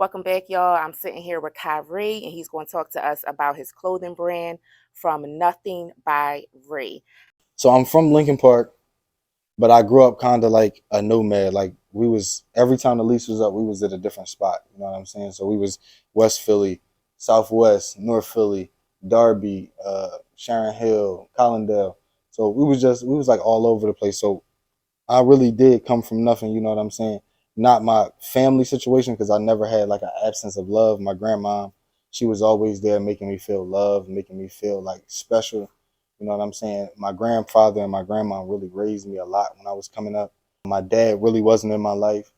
Welcome back, y'all. I'm sitting here with Kyrie, and he's going to talk to us about his clothing brand, From Nothing by Ray. So I'm from Lincoln Park, but I grew up kind of like a nomad. Like we was every time the lease was up, we was at a different spot. You know what I'm saying? So we was West Philly, Southwest, North Philly, Darby, Sharon Hill, Collindale. So we was like all over the place. So I really did come from nothing. You know what I'm saying? Not my family situation because I never had like an absence of love. My grandma, she was always there, making me feel loved, making me feel like special. You know what I'm saying? My grandfather and my grandma really raised me a lot when I was coming up. My dad really wasn't in my life,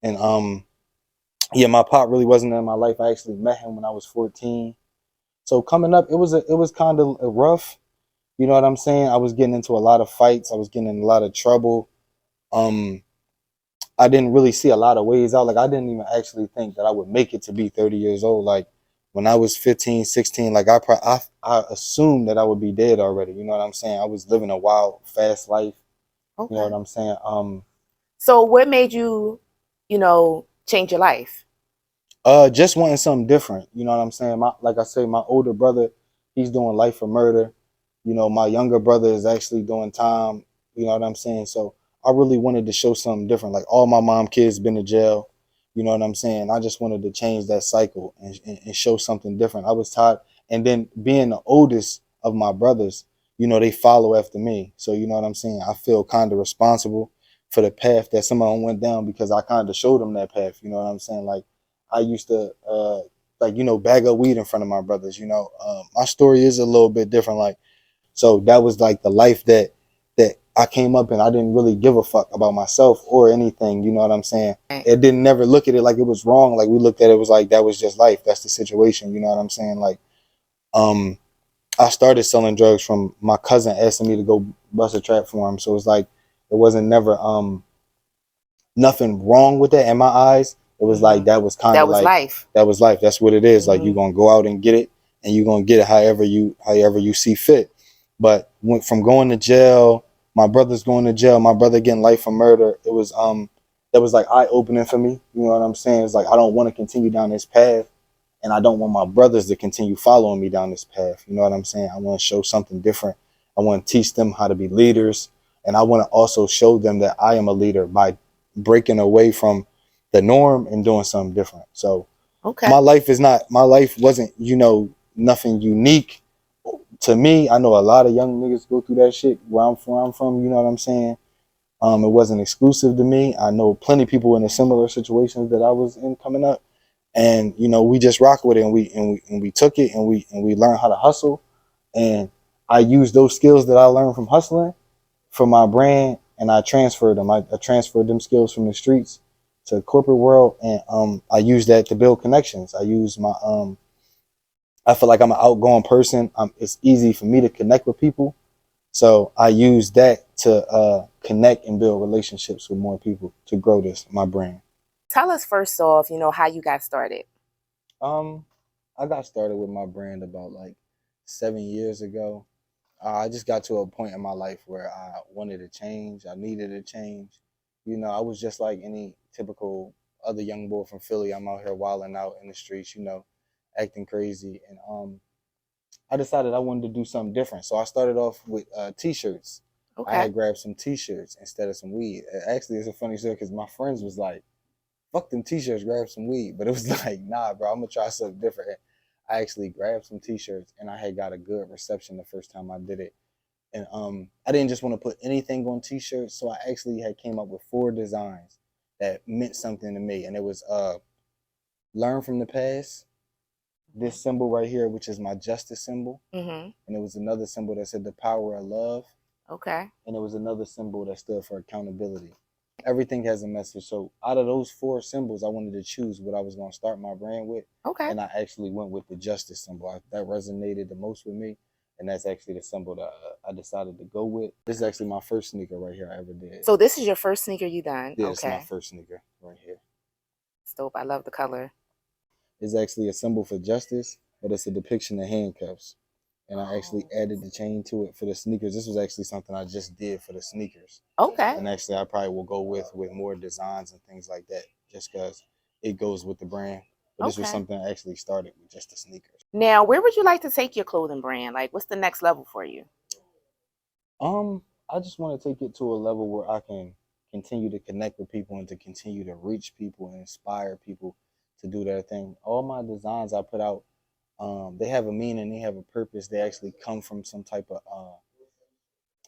and yeah, my pop really wasn't in my life. I actually met him when I was 14. So coming up, it was kind of rough. You know what I'm saying? I was getting into a lot of fights. I was getting in a lot of trouble. Um, I didn't really see a lot of ways out. Like I didn't even actually think that I would make it to be 30 years old. Like when I was 15, 16, like I assumed that I would be dead already. You know what I'm saying? I was living a wild, fast life. You know what Okay. I'm saying? So, what made you, change your life? Just wanting something different. You know what I'm saying? Like I say, my older brother, he's doing life for murder. You know, my younger brother is actually doing time. You know what I'm saying? So I really wanted to show something different. Like all my mom kids been to jail. You know what I'm saying? I just wanted to change that cycle and show something different. I was tired. And then being the oldest of my brothers, you know, they follow after me. So you know what I'm saying? I feel kind of responsible for the path that some of them went down because I kind of showed them that path. You know what I'm saying? Like I used to like bag up weed in front of my brothers. My story is a little bit different. Like so that was like the life that I came up in. I didn't really give a fuck about myself or anything. You know what I'm saying? Right. It didn't never look at it like it was wrong. Like we looked at it was like that was just life. That's the situation. You know what I'm saying? Like um I started selling drugs from my cousin asking me to go bust a trap for him. So it's like it wasn't never nothing wrong with that in my eyes. It was like that was kind That of was like life. that was life. That's what it is. Like you're Hmm. gonna go out and get it, and you're gonna get it however you see fit. But went from going to jail, my brother's going to jail, my brother getting life for murder. It was that was like eye opening for me. You know what I'm saying? It's like I don't want to continue down this path, and I don't want my brothers to continue following me down this path. You know what I'm saying? I want to show something different. I want to teach them how to be leaders, and I want to also show them that I am a leader by breaking away from the norm and doing something different. So Okay. my life wasn't, nothing unique to me. I know a lot of young niggas go through that shit where I'm from, you know what I'm saying? It wasn't exclusive to me. I know plenty of people in the similar situations that I was in coming up. And, we just rock with it and we took it and we learned how to hustle. And I used those skills that I learned from hustling for my brand, and I transferred them. I transferred them skills from the streets to the corporate world, and I use that to build connections. I use my I feel like I'm an outgoing person. It's easy for me to connect with people, so I use that to connect and build relationships with more people to grow my brand. Tell us first off, how you got started. Um, I got started with my brand about like 7 years ago. I just got to a point in my life where I wanted to change. I needed a change. I was just like any typical other young boy from Philly. I'm out here wilding out in the streets, acting crazy. And I decided I wanted to do something different. So I started off with t-shirts. I Okay. had grabbed some t-shirts instead of some weed. Actually, it's a funny story because my friends was like, fuck them t-shirts, grab some weed. But it was like, nah, bro, I'm going to try something different. I actually grabbed some t-shirts and I had got a good reception the first time I did it. And I didn't just want to put anything on t-shirts, so I actually had came up with 4 designs that meant something to me. And it was learn from the past, this symbol right here, which is my justice symbol, Hmm. and it was another symbol that said the power of love, Okay. and it was another symbol that stood for accountability. Everything has a message. So out of those 4 symbols, I wanted to choose what I was going to start my brand with, Okay. and I actually went with the justice symbol. That resonated the most with me, and that's actually the symbol that I decided to go with. This is actually my first sneaker right here I ever did. So this is your first sneaker you done. Yeah, it's my Okay. first sneaker right here. It's dope. I love the color. It's actually a symbol for justice, but it's a depiction of handcuffs. And I actually Oh. added the chain to it for the sneakers. This was actually something I just did for the sneakers. Okay. And actually, I probably will go with more designs and things like that, just because it goes with the brand. But this was Okay. something I actually started with just the sneakers. Now, where would you like to take your clothing brand? Like, what's the next level for you? I just want to take it to a level where I can continue to connect with people and to continue to reach people and inspire people to do their thing. All my designs I put out, they have a meaning, they have a purpose. They actually come from some type of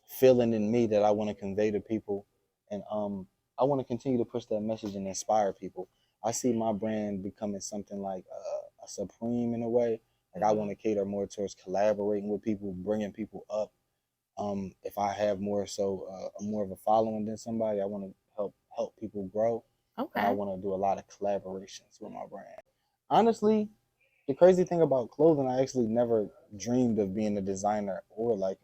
feeling in me that I want to convey to people, and I want to continue to push that message and inspire people. I see my brand becoming something like a supreme in a way. Like I want Hmm. to cater more towards collaborating with people, bringing people up. If I have more of a following than somebody, I want to help people grow, and I Okay. want to do a lot of collaborations with my brand. Honestly, the crazy thing about clothing, I actually never dreamed of being a designer or like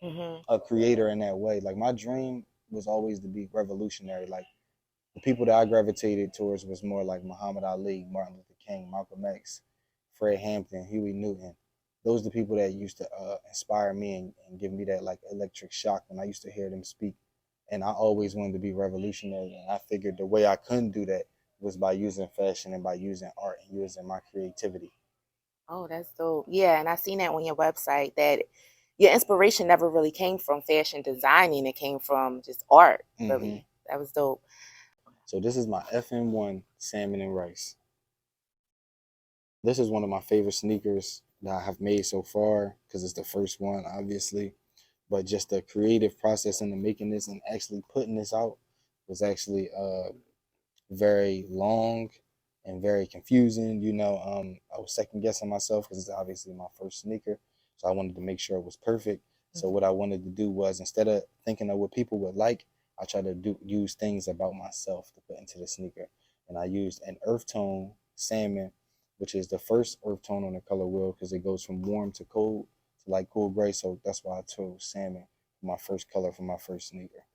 Hmm. a creator in that way. Like my dream was always to be revolutionary. Like the people that I gravitated towards was more like Muhammad Ali, Martin Luther King, Malcolm X, Fred Hampton, Huey Newton. Those are the people that used to inspire me and give me that like electric shock when I used to hear them speak. And I always wanted to be revolutionary. And I figured the way I couldn't do that was by using fashion and by using art and using my creativity. Oh, that's dope. Yeah, and I seen that on your website that your inspiration never really came from fashion designing. It came from just art, Hmm. really. That was dope. So this is my FN1 salmon and rice. This is one of my favorite sneakers that I have made so far because it's the first one, obviously. But just the creative process into making this and actually putting this out was actually very long and very confusing. I was second guessing myself because it's obviously my first sneaker, so I wanted to make sure it was perfect. So what I wanted to do was instead of thinking of what people would like, I tried to use things about myself to put into the sneaker, and I used an earth tone salmon, which is the first earth tone on the color wheel because it goes from warm to cold to like cool gray. So that's why I chose salmon for my first color for my first sneaker.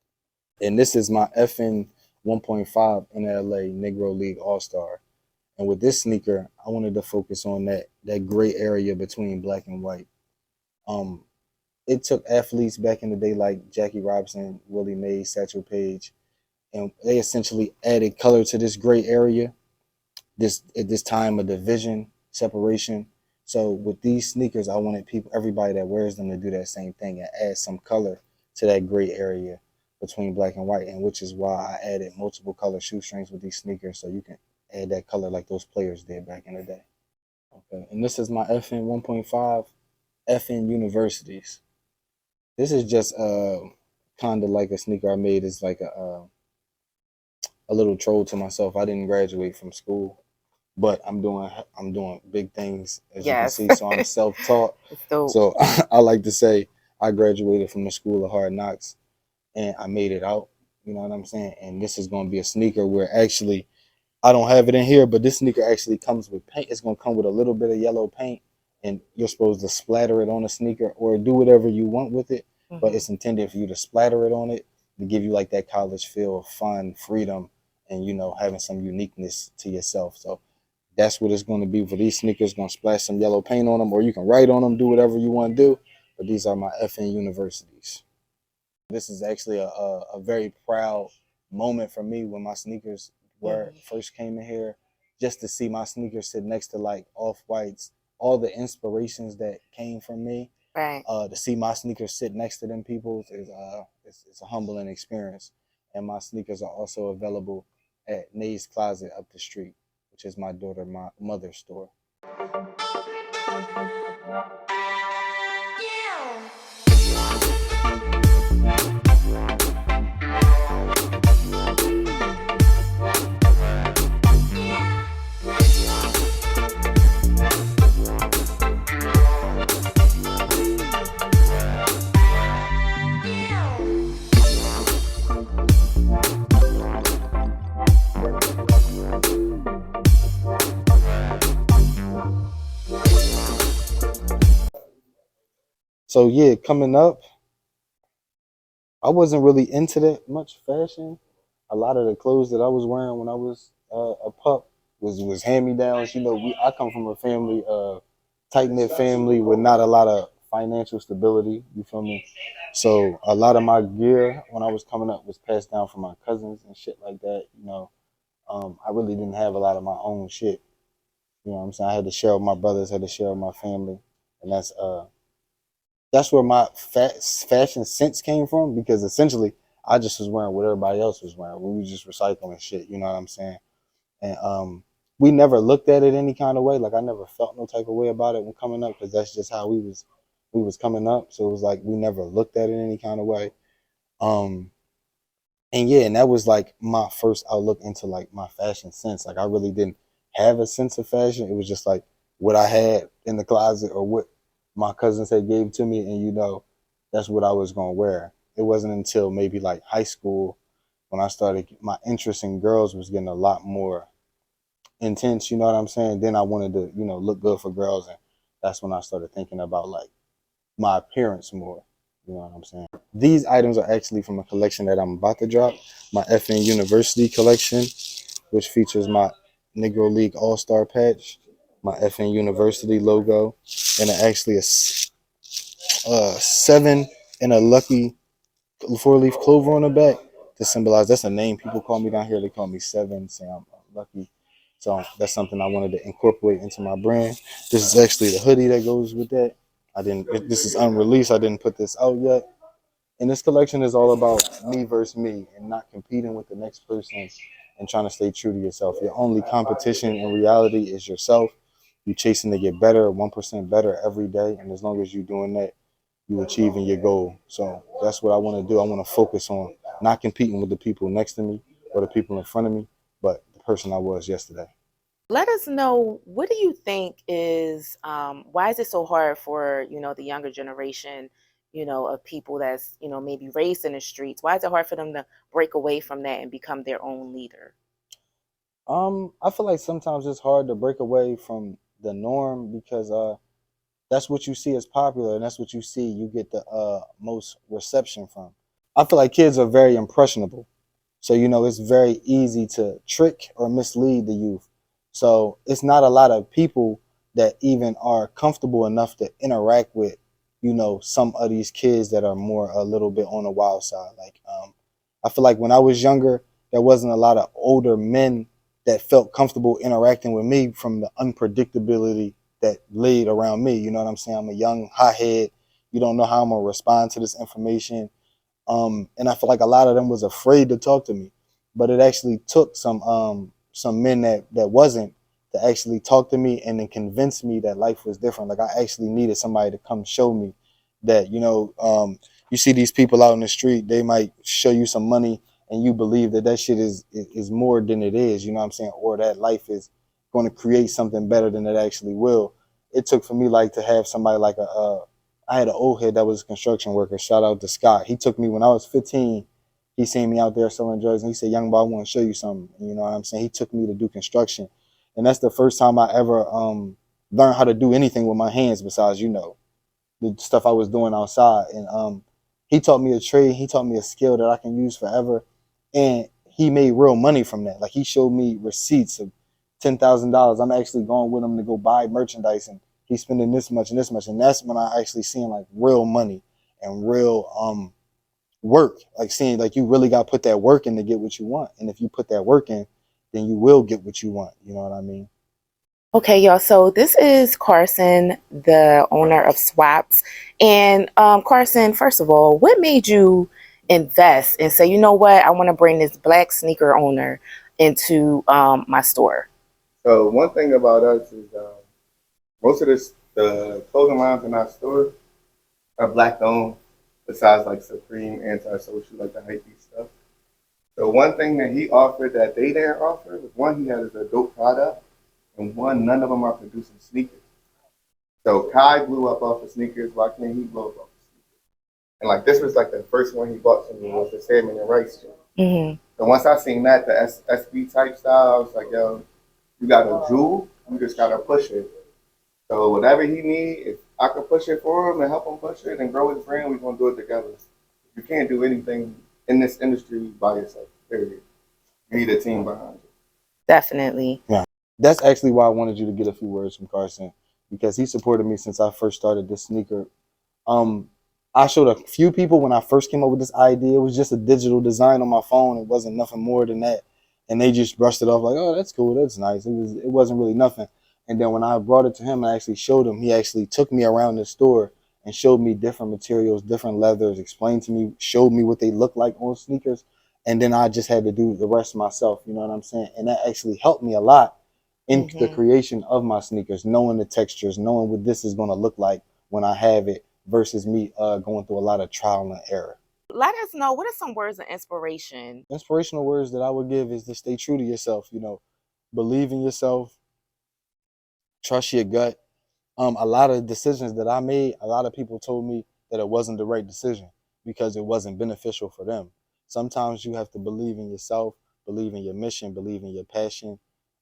And this is my FN 1.5 NLA Negro League All Star. And with this sneaker, I wanted to focus on that gray area between black and white. Um, it took athletes back in the day like Jackie Robinson, Willie Mays, Satchel Paige, and they essentially added color to this gray area. This at this time of division separation. So with these sneakers, I wanted everybody that wears them to do that same thing and add some color to that gray area between black and white, and which is why I added multiple color shoestrings with these sneakers, so you can add that color like those players did back in the day. Okay, and this is my FN 1.5 FN Universities. This is just kind of like a sneaker I made. It's like a little troll to myself. I didn't graduate from school, but I'm doing big things as you can Yes. see. So I'm self-taught. It's dope. So I like to say I graduated from the School of Hard Knocks and I made it out. You know what I'm saying? And this is going to be a sneaker where actually I don't have it in here, but this sneaker actually comes with paint. It's going to come with a little bit of yellow paint, and you're supposed to splatter it on the sneaker or do whatever you want with it. But Hmm. it's intended for you to splatter it on it to give you like that college feel of fun, freedom, and having some uniqueness to yourself. So that's what it's going to be for these sneakers. Going to splash some yellow paint on them, or you can write on them, do whatever you want to do. But these are my FN universities. This is actually a very proud moment for me when my sneakers were Hmm. first came in here. Just to see my sneakers sit next to like off whites, all the inspirations that came from me. Right. To see my sneakers sit next to them people is it's a humbling experience. And my sneakers are also available at Nay's Closet up the street, which is my mother's store. So yeah, coming up, I wasn't really into that much fashion. A lot of the clothes that I was wearing when I was a pup was hand me downs. I come from a family, tight knit family with not a lot of financial stability. You feel me? So a lot of my gear when I was coming up was passed down from my cousins and shit like that. I really didn't have a lot of my own shit. You know what I'm saying? I had to share with my brothers, had to share with my family, and that's where my fashion sense came from. Because essentially, I just was wearing what everybody else was wearing. We was just recycling shit. You know what I'm saying? And we never looked at it any kind of way. Like I never felt no type of way about it when coming up, because that's just how we was coming up. So it was like we never looked at it any kind of way. Um, and yeah, and that was like my first outlook into like my fashion sense. Like I really didn't have a sense of fashion. It was just like what I had in the closet or what my cousins had gave to me, and that's what I was gonna wear. It wasn't until maybe like high school when I started my interest in girls was getting a lot more intense. You know what I'm saying? Then I wanted to look good for girls, and that's when I started thinking about like my appearance more. You know what I'm saying? These items are actually from a collection that I'm about to drop, my FN University collection, which features my Negro League All Star patch, my FN University logo, and actually seven and a lucky 4-leaf clover on the back to symbolize. That's a name people call me down here. They call me Seven, say I'm lucky. So that's something I wanted to incorporate into my brand. This is actually the hoodie that goes with that. I didn't. This is unreleased. I didn't put this out yet. And this collection is all about me versus me and not competing with the next person and trying to stay true to yourself. Your only competition in reality is yourself. You're chasing to get better, 1% better every day. And as long as you're doing that, you're achieving your goal. So that's what I want to do. I want to focus on not competing with the people next to me or the people in front of me, but the person I was yesterday. Let us know, what do you think is why is it so hard for the younger generation, of people that's maybe raised in the streets? Why is it hard for them to break away from that and become their own leader? I feel like sometimes it's hard to break away from the norm because that's what you see as popular, and that's what you get the most reception from. I feel like kids are very impressionable. So, it's very easy to trick or mislead the youth. So, it's not a lot of people that even are comfortable enough to interact with, some of these kids that are more a little bit on the wild side. Like, I feel like when I was younger, there wasn't a lot of older men that felt comfortable interacting with me from the unpredictability that laid around me. You know what I'm saying? I'm a young hothead. You don't know how I'm going to respond to this information. And I feel like a lot of them was afraid to talk to me, but it actually took some men that wasn't to actually talk to me and then convince me that life was different. Like I actually needed somebody to come show me that you see these people out in the street, they might show you some money and you believe that shit is more than it is. You know what I'm saying? Or that life is going to create something better than it actually will. It took for me like to have somebody like I had an old head that was a construction worker. Shout out to Scott. He took me when I was 15. He seen me out there selling drugs, and he said, "Young boy, I want to show you something." You know what I'm saying? He took me to do construction, and that's the first time I ever learned how to do anything with my hands besides the stuff I was doing outside. And he taught me a trade. He taught me a skill that I can use forever, and he made real money from that. Like he showed me receipts of $10,000. I'm actually going with him to go buy merchandise, and he's spending this much and this much, and that's when I actually seen like real money and real work. Like seeing like you really got to put that work in to get what you want, and if you put that work in, then you will get what you want. You know what I mean? Okay, y'all. So this is Carson, the owner of Swaps. And Carson, first of all, what made you invest and say, you know what, I want to bring this black sneaker owner into my store? So one thing about us is most of the clothing lines in our store are black owned, besides like Supreme, Antisocial, like the hype stuff. So one thing that he offered that they didn't offer was one, he had a dope product, and one, none of them are producing sneakers. So Kai blew up off the sneakers. Why can't he blow up off the sneakers? And like this was like the first one he bought from me was the salmon and rice joint. Mm-hmm. So once I seen that, the SB type style, I was like, yo, you got a jewel, you just gotta push it. So whatever he need, if I can push it for him and help him push it and grow his brand, we're gonna do it together. You can't do anything in this industry by yourself. Period. You need a team behind you. Definitely. Yeah. That's actually why I wanted you to get a few words from Carson, because he supported me since I first started this sneaker. Um, I showed a few people when I first came up with this idea. It was just a digital design on my phone. It wasn't nothing more than that. and they just brushed it off like, oh, that's cool, that's nice. It wasn't really nothing. And then when I brought it to him, I actually showed him. He actually took me around the store and showed me different materials, different leathers, explained to me, showed me what they look like on sneakers, and then I just had to do the rest myself. You know what I'm saying? And that actually helped me a lot in the Hmm. creation of my sneakers, knowing the textures, knowing what this is going to look like when I have it, versus me going through a lot of trial and error. Let us know, what are some words of inspiration? Inspirational words that I would give is to stay true to yourself. You know, believe in yourself, trust your gut. A lot of decisions that I made, a lot of people told me that it wasn't the right decision because it wasn't beneficial for them. Sometimes you have to believe in yourself, believe in your mission, believe in your passion,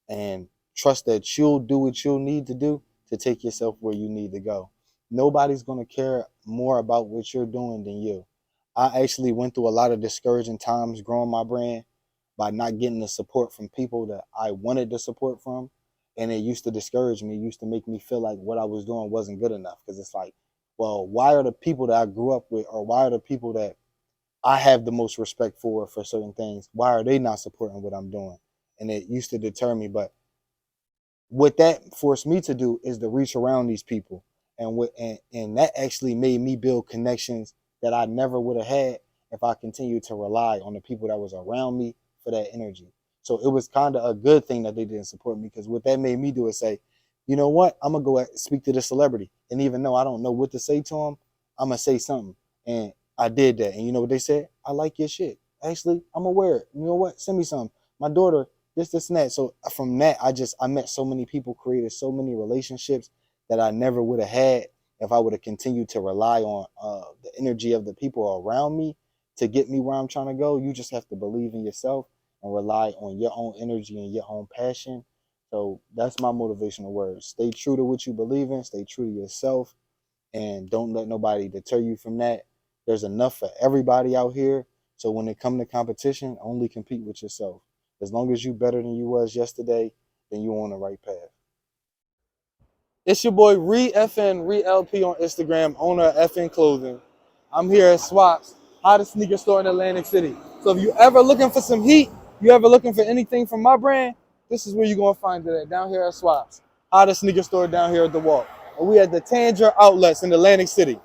and trust that you'll do what you'll need to do to take yourself where you need to go. Nobody's going to care more about what you're doing than you. I actually went through a lot of discouraging times growing my brand by not getting the support from people that I wanted the support from. And it used to discourage me. It used to make me feel like what I was doing wasn't good enough. Because it's like, well, why are the people that I grew up with, or why are the people that I have the most respect for certain things, why are they not supporting what I'm doing? And it used to deter me. But what that forced me to do is to reach around these people, and that actually made me build connections that I never would have had if I continued to rely on the people that was around me for that energy. So it was kind of a good thing that they didn't support me, because what that made me do is say, you know what, I'm gonna go speak to this celebrity, and even though I don't know what to say to him, I'm gonna say something. And I did that, and you know what they said? I like your shit. Actually, I'm gonna wear it. You know what? Send me some. My daughter, this and that. So from that, I met so many people, created so many relationships that I never would have had if I would have continued to rely on the energy of the people around me to get me where I'm trying to go. You just have to believe in yourself and rely on your own energy and your own passion. So that's my motivational words. Stay true to what you believe in, stay true to yourself, and don't let nobody deter you from that. There's enough for everybody out here. So when it comes to competition, only compete with yourself. As long as you better than you was yesterday, then you on the right path. It's your boy Re FN Re LP on Instagram, owner of FN Clothing. I'm here at Swaps, hottest sneaker store in Atlantic City. So if you ever looking for some heat, you ever looking for anything from my brand, this is where you're gonna find it at, down here at Swaps, hottest sneaker store down here at the Walk. And we at the Tanger outlets in Atlantic City.